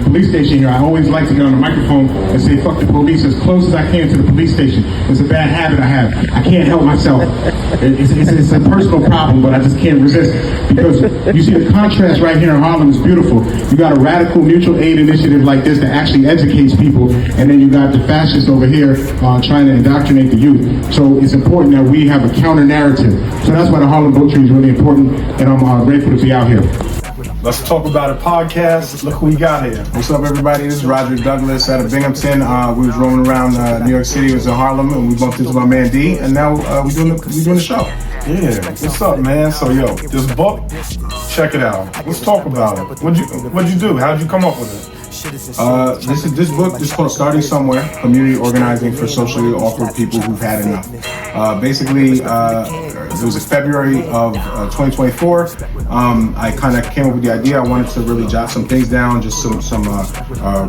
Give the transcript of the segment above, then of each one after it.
Police station here, I always like to get on the microphone and say fuck the police as close as I can to the police station. It's a bad habit I have. I can't help myself. It's a personal problem, but I just can't resist. Because you see the contrast right here in Harlem is beautiful. You got a radical mutual aid initiative like this that actually educates people, and then you got the fascists over here trying to indoctrinate the youth. So it's important that we have a counter narrative. So that's why the Harlem Book Tree is really important, and I'm grateful to be out here. Let's Talk About It podcast. Look who we got here. What's up, everybody? This is Rodderick Douglas out of Binghamton. We was rolling around New York City. It was in Harlem, and we bumped into my man D. And now we doing the show. Yeah. What's up, man? So yo, this book, check it out. Let's talk about it. What'd you do? How'd you come up with it? This book is called Starting Somewhere: Community Organizing for Socially Awkward People Who've Had Enough. Basically, it was in February of 2024. I kind of came up with the idea. I wanted to really jot some things down, just some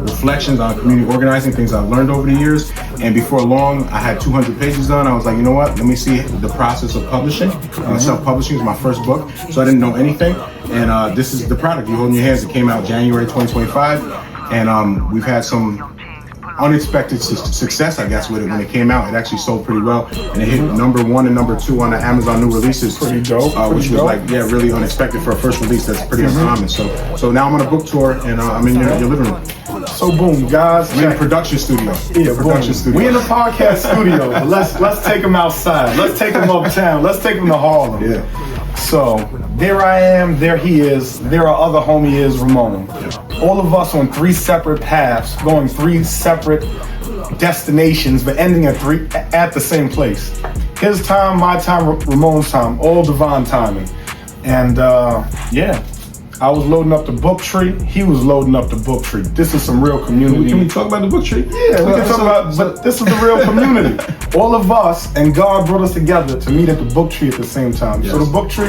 reflections on community organizing, things I've learned over the years. And before long, I had 200 pages done. I was like, you know what? Let me see the process of publishing. Self-publishing is my first book, so I didn't know anything. And this is the product you hold in your hands. It came out January 2025, and we've had some unexpected success, I guess, with it when it came out. It actually sold pretty well, and it hit number 1 and number 2 on the Amazon new releases. Pretty dope. Which was like, yeah, really unexpected for a first release. That's pretty uncommon. So now I'm on a book tour, and I'm in your living room. So boom, guys. We're in a production studio. Yeah, production studio. We in the podcast studio. But let's take them outside. Let's take them uptown. Let's take them to Harlem. Yeah. So there I am, there he is, there our other homie is, Ramon. All of us on 3 separate paths, going 3 separate destinations, but ending at the same place. His time, my time, Ramon's time, all divine timing. And yeah, I was loading up the book tree. He was loading up the book tree. This is some real community. Can we talk about the book tree? Yeah, we can talk about, but this is the real community. All of us, and God brought us together to meet at the book tree at the same time. Yes. So the book tree,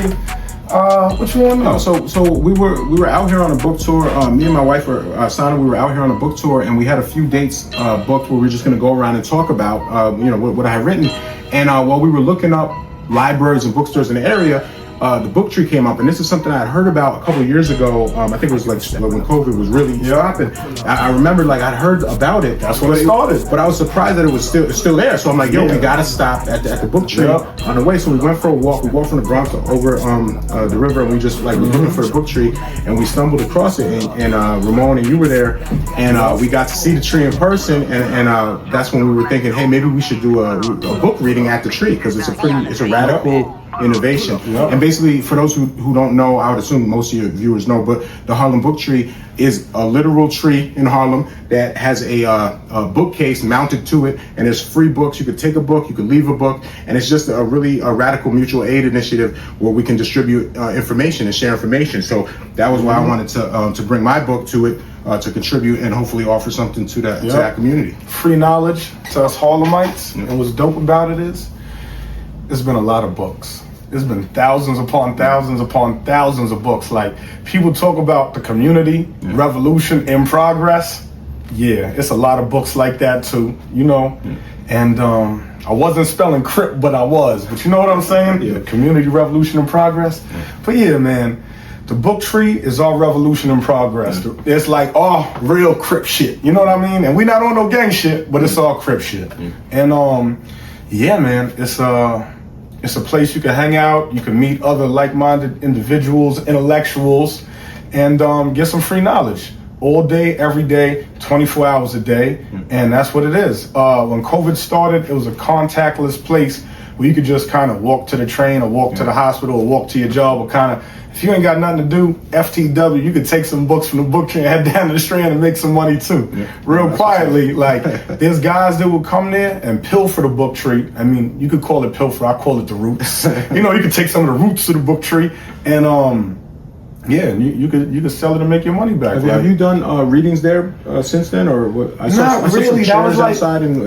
what you want to know? So we were out here on a book tour. Me and my wife were Sana. We were out here on a book tour, and we had a few dates booked where we were just going to go around and talk about what I had written. And while we were looking up libraries and bookstores in the area, the book tree came up, and this is something I had heard about a couple of years ago. I think it was like when COVID was really popping. I remember I'd heard about it. That's when it started. But I was surprised that it was still there. So I'm like, yo, we gotta stop at the book tree on the way. So we went for a walk. We walked from the Bronx over the river, and we just were looking for the book tree, and we stumbled across it. And Ramon and you were there, and we got to see the tree in person. And that's when we were thinking, hey, maybe we should do a book reading at the tree, because it's a radical innovation. And basically, for those who don't know, I would assume most of your viewers know, but the Harlem Book Tree is a literal tree in Harlem that has a bookcase mounted to it, and there's free books. You could take a book, you could leave a book, and it's just a radical mutual aid initiative where we can distribute information and share information. So that was why I wanted to bring my book to it, to contribute and hopefully offer something to that community. Free knowledge to us Harlemites. And what's dope about it is, there's been a lot of books. There's been thousands upon thousands upon thousands of books. Like, people talk about the community, revolution in progress. Yeah, it's a lot of books like that too, And I wasn't spelling Crip, but I was. But you know what I'm saying? The community revolution in progress. But yeah, man, the book tree is our revolution in progress. It's like all real Crip shit. You know what I mean? And we not on no gang shit, but it's all Crip shit. And yeah, man, it's a place you can hang out, you can meet other like-minded individuals, intellectuals, and get some free knowledge all day, every day, 24 hours a day. And that's what it is. When COVID started, it was a contactless place where you could just kind of walk to the train or walk to the hospital or walk to your job, or kind of, if you ain't got nothing to do, FTW, you could take some books from the book tree and head down to the Strand and make some money too. Real quietly. Like, there's guys that will come there and pilfer the book tree. I mean, you could call it pilfer, I call it the roots. You could take some of the roots of the book tree, and yeah, you could sell it and make your money back. Have you done readings there since then, or what? I saw really. Some that was like outside and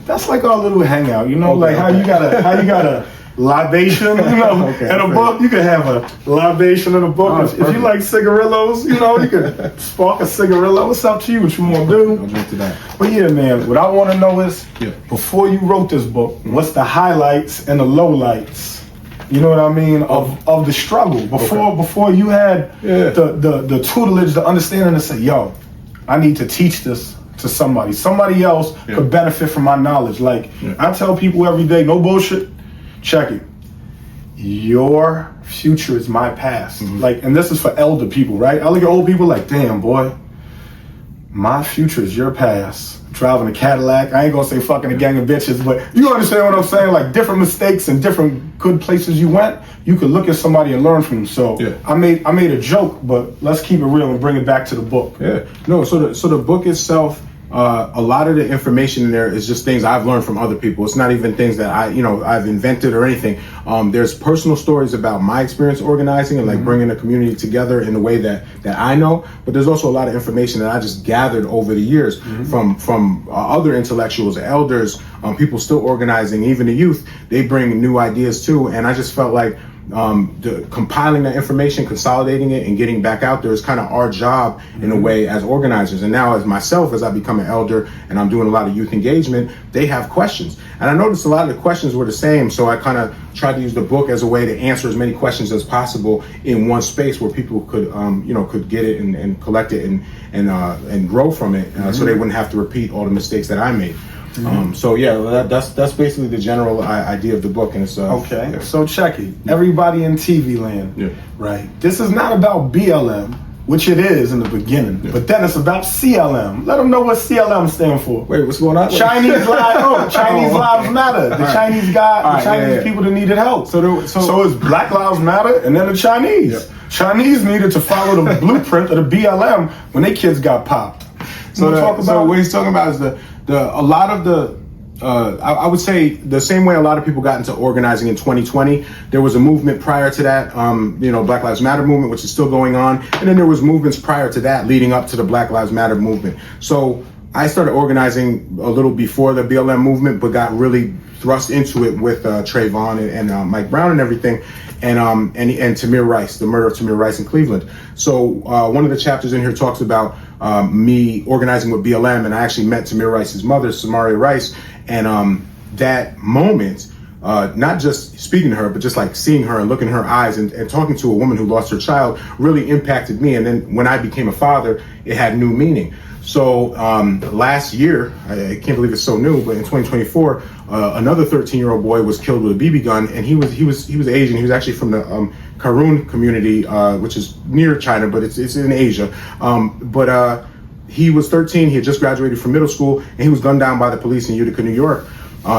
that's like our little hangout. How you got a libation, and a book. You could have a libation in a book. If you like cigarillos, you could spark a cigarillo. It's up to you what you want to do. I'll drink to that. But yeah, man, what I want to know is, before you wrote this book, what's the highlights and the lowlights You know what I mean? Of the struggle before you had the tutelage, the understanding to say, yo, I need to teach this to somebody. Somebody else could benefit from my knowledge. Like I tell people every day, no bullshit. Check it. Your future is my past. Like, and this is for elder people, right? I look at old people like, damn, boy, my future is your past. Driving a Cadillac. I ain't gonna say fucking a gang of bitches, but you understand what I'm saying? Like different mistakes and different good places you went, you could look at somebody and learn from them. So I made a joke, but let's keep it real and bring it back to the book. Yeah. No, so the book itself, a lot of the information in there is just things I've learned from other people. It's not even things that I've invented or anything. There's personal stories about my experience organizing and like bringing a community together in a way that I know. But there's also a lot of information that I just gathered over the years from other intellectuals, elders, people still organizing, even the youth. They bring new ideas too, and I just felt like compiling that information, consolidating it, and getting back out there is kind of our job in a way as organizers. And now as myself, as I become an elder and I'm doing a lot of youth engagement, they have questions. And I noticed a lot of the questions were the same. So I kind of tried to use the book as a way to answer as many questions as possible in one space where people could, could get it and collect it and grow from it, so they wouldn't have to repeat all the mistakes that I made. So yeah, that's basically the general idea of the book, and it's okay. Yeah. So check it. Everybody in TV land, right? This is not about BLM, which it is in the beginning, but then it's about CLM. Let them know what CLM stands for. Wait, what's going on? Chinese lives. Chinese lives matter. The Chinese guy, the Chinese people that needed help. So it's Black Lives Matter, and then the Chinese. Yep. Chinese needed to follow the blueprint of the BLM when their kids got popped. So what he's talking about is a lot of the I would say the same way a lot of people got into organizing in 2020. There was a movement prior to that, Black Lives Matter movement, which is still going on, and then there was movements prior to that leading up to the Black Lives Matter movement. So I started organizing a little before the BLM movement, but got really thrust into it with Trayvon and Mike Brown and everything, and Tamir Rice, the murder of Tamir Rice in Cleveland. So one of the chapters in here talks about me organizing with BLM, and I actually met Tamir Rice's mother, Samaria Rice, and that moment, not just speaking to her, but just like seeing her and looking in her eyes and talking to a woman who lost her child really impacted me. And then when I became a father, it had new meaning. So last year, I can't believe it's so new, but in 2024, another 13-year-old boy was killed with a BB gun, and he was Asian. He was actually from the Kowloon community, which is near China, but it's in Asia. He was 13. He had just graduated from middle school, and he was gunned down by the police in Utica, New York.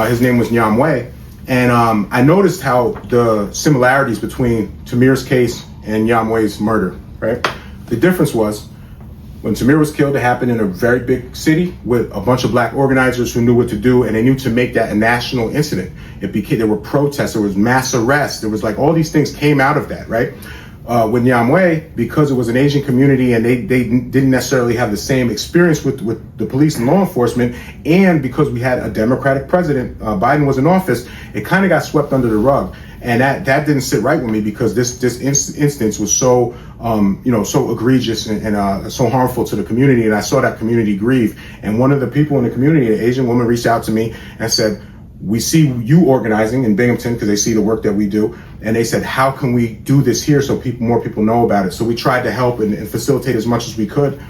His name was Nyam Wei, and I noticed how the similarities between Tamir's case and Nyam Wei's murder. Right, the difference was, when Tamir was killed, it happened in a very big city with a bunch of black organizers who knew what to do, and they knew to make that a national incident. There were protests, there was mass arrests, there was like all these things came out of that, right? With Nyam Wei, because it was an Asian community and they didn't necessarily have the same experience with the police and law enforcement, and because we had a Democratic president, Biden was in office, it kind of got swept under the rug. And that didn't sit right with me, because this instance was so so egregious and so harmful to the community, and I saw that community grieve. And one of the people in the community, an Asian woman, reached out to me and said, "We see you organizing in Binghamton because they see the work that we do, and they said, how can we do this here so more people know about it?" So we tried to help and facilitate as much as we could.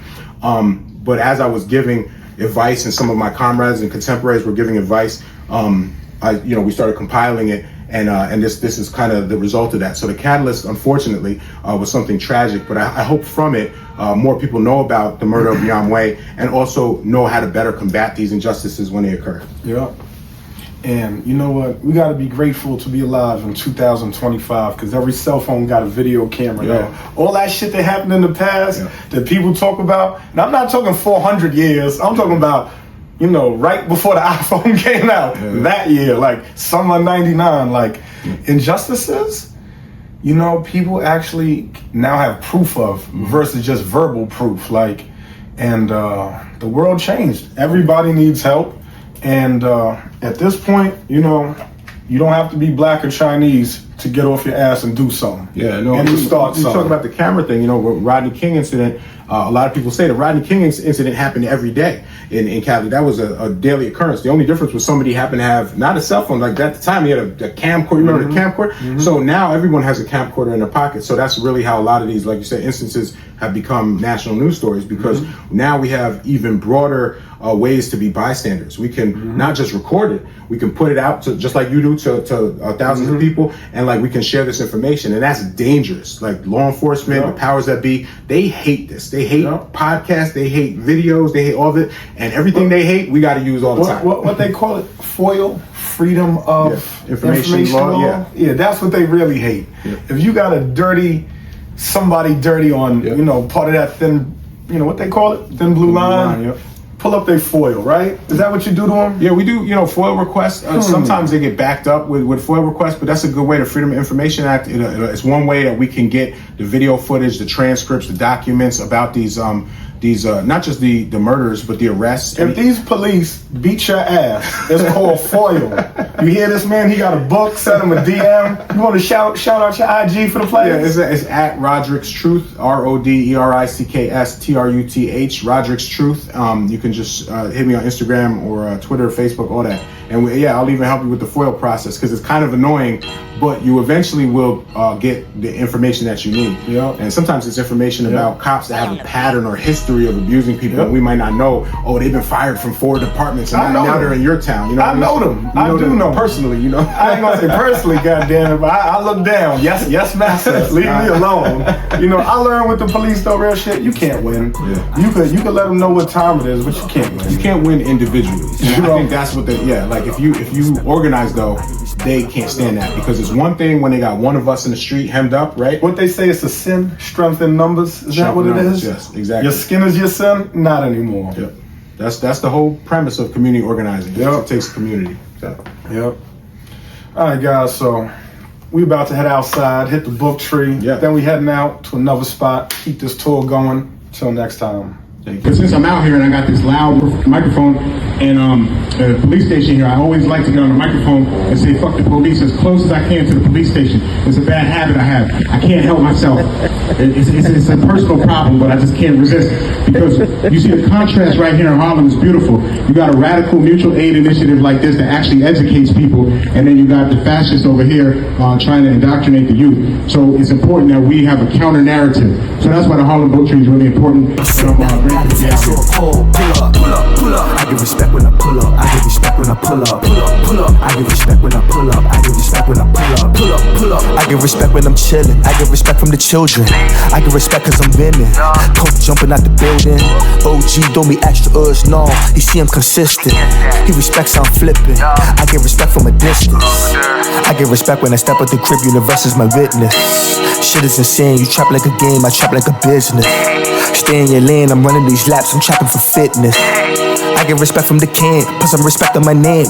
But as I was giving advice, and some of my comrades and contemporaries were giving advice, we started compiling it. And this is kind of the result of that. So the catalyst, unfortunately, was something tragic, but I hope from it more people know about the murder of Nyam Wei, and also know how to better combat these injustices when they occur. Yeah. And you know what? We got to be grateful to be alive in 2025, because every cell phone got a video camera now. All that shit that happened in the past that people talk about, and I'm not talking 400 years, I'm talking about, right before the iPhone came out, that year, like summer '99, like injustices, people actually now have proof of, versus just verbal proof. Like, and the world changed. Everybody needs help. And at this point, you don't have to be black or Chinese to get off your ass and do something. Yeah, no. And to start you something. talk about the camera thing, with Rodney King incident. A lot of people say the Rodney King incident happened every day in Cali. That was a daily occurrence. The only difference was somebody happened to have not a cell phone. Like at the time, he had a camcorder. You remember the camcorder? So now everyone has a camcorder in their pocket. So that's really how a lot of these, like you said, instances have become national news stories, because now we have even broader ways to be bystanders. We can not just record it, we can put it out to, just like you do, to thousands of people, and like we can share this information, and that's dangerous. Like law enforcement, the powers that be, they hate this. They hate podcasts, they hate videos, they hate all of it, and everything they hate, we got to use all the time. What they call it? FOIL, Freedom of Information Law. Yeah, that's what they really hate. If you got somebody dirty on, you know, part of that thin, you know what they call it, thin blue line. Pull up their FOIL, right? Is that what you do to them? Yeah, we do, you know, FOIL requests. Sometimes they get backed up with FOIL requests, but that's a good way. The Freedom of Information Act, it's one way that we can get the video footage, the transcripts, the documents about these not just the murders, but the arrests. If these police beat your ass, it's called FOIL. You hear this, man? He got a book. Send him a DM. You want to shout out your IG for the players? Yeah, it's at Rodderick's Truth, RODERICKSTRUTH, Rodderick's Truth. You can just hit me on Instagram or Twitter, Facebook, all that. And I'll even help you with the FOIL process, because it's kind of annoying, but you eventually will get the information that you need. And sometimes it's information about cops that have a pattern or history of abusing people, and we might not know. Oh, they've been fired from 4 departments, and now they're in your town. You know, I know them. I do know personally. You know, I ain't gonna say personally, goddamn it, but I look down. Yes, master. Leave me alone. You know, I learned with the police though, real shit. You can't win. You could let them know what time it is, but you can't win. You can't win individually. And I think that's what like if you organize though, they can't stand that, because it's one thing when they got one of us in the street hemmed up, right? What they say is a sin, strength in numbers. Is that what it is? Yes, exactly. Your skin is your sin? Not anymore. Yep. That's the whole premise of community organizing. It takes a community. So. Yep. All right, guys. So we about to head outside, hit the book tree. Then we heading out to another spot. Keep this tour going. Till next time. But since I'm out here and I got this loud microphone and at a police station here, I always like to get on the microphone and say fuck the police as close as I can to the police station. It's a bad habit I have. I can't help myself. It's a personal problem, but I just can't resist, because you see the contrast right here in Harlem is beautiful. You got a radical mutual aid initiative like this that actually educates people, and then you got the fascists over here trying to indoctrinate the youth. So it's important that we have a counter narrative. So that's why the Harlem Boat Tree is really important. Pull up, pull up, pull up. I give respect when I pull up. I give respect when I pull up. Pull up, pull up. I give respect when I pull up. I give respect when I pull up. Pull up, pull up. I give respect when I'm chillin'. I give respect from the children. I give respect cause I'm winning. Coke jumping out the building. OG don't be extra no. He see I'm consistent. He respects how I'm flipping. I give respect from a distance. I give respect when I step out the crib. Universe is my witness. Shit is insane. You trap like a game. I trap like a business. Stay in your lane, I'm running these laps, I'm trapping for fitness. I get respect from the king, plus I'm respecting my name.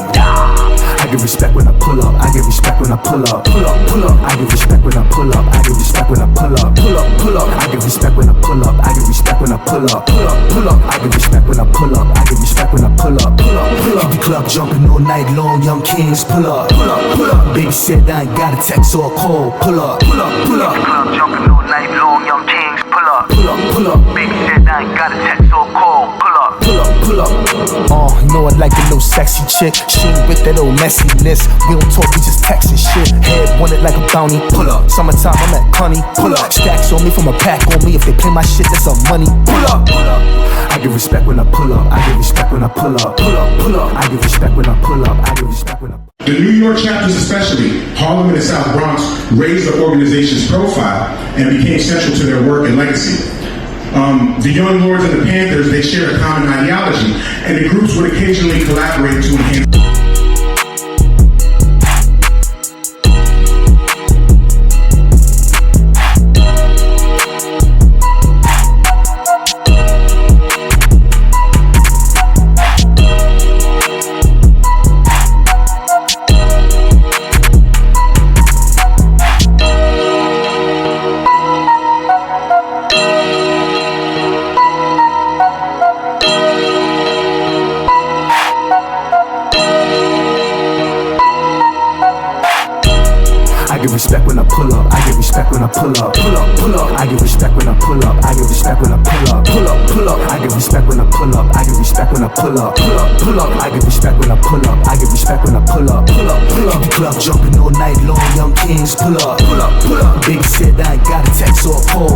I give respect when I pull up, I give respect when I pull up. Pull up, pull up. I give respect when I pull up, I give respect when I pull up. Pull up, pull up. I give respect when I pull up, I give respect when I pull up. Pull up, pull up. I give respect when I pull up, I give respect when I pull up. Pull up, pull up. Keep the club jumping all night long, young kings, pull up. Pull up, pull up. Baby said I ain't got a text or a call, pull up. Pull up, pull up. Keep the club jumping all night long, young kings, pull up. Pull up, pull up. Baby said I ain't got a text or a call, pull up. Pull up, pull up. You know I like a little sexy chick. She ain't with that old messiness. We don't talk, we just text and shit. Head want it like a bounty. Pull up. Summertime, I'm at Connie. Pull up. Stacks on me from a pack on me. If they play my shit, that's some money. Pull up. Pull up. I give respect when I pull up. I give respect when I pull up. Pull up. Pull up. I give respect when I pull up. I give respect when I pull up. The New York chapters especially, Harlem and the South Bronx, raised the organization's profile and became central to their work and legacy. The Young Lords and the Panthers, they share a common ideology, and the groups would occasionally collaborate to enhance I give respect when I pull up. I give respect when I pull up. Pull up, pull up. I give respect when I pull up. I give respect when I pull up. Pull up, pull up. I give respect when I pull up. I give respect when I pull up. Pull up, pull up. I give respect when I pull up. I give respect when I pull up. Pull up, pull up. Keep the club jumping all night long. Young kings pull up. Pull up, pull up. Big said I ain't got a text or a call.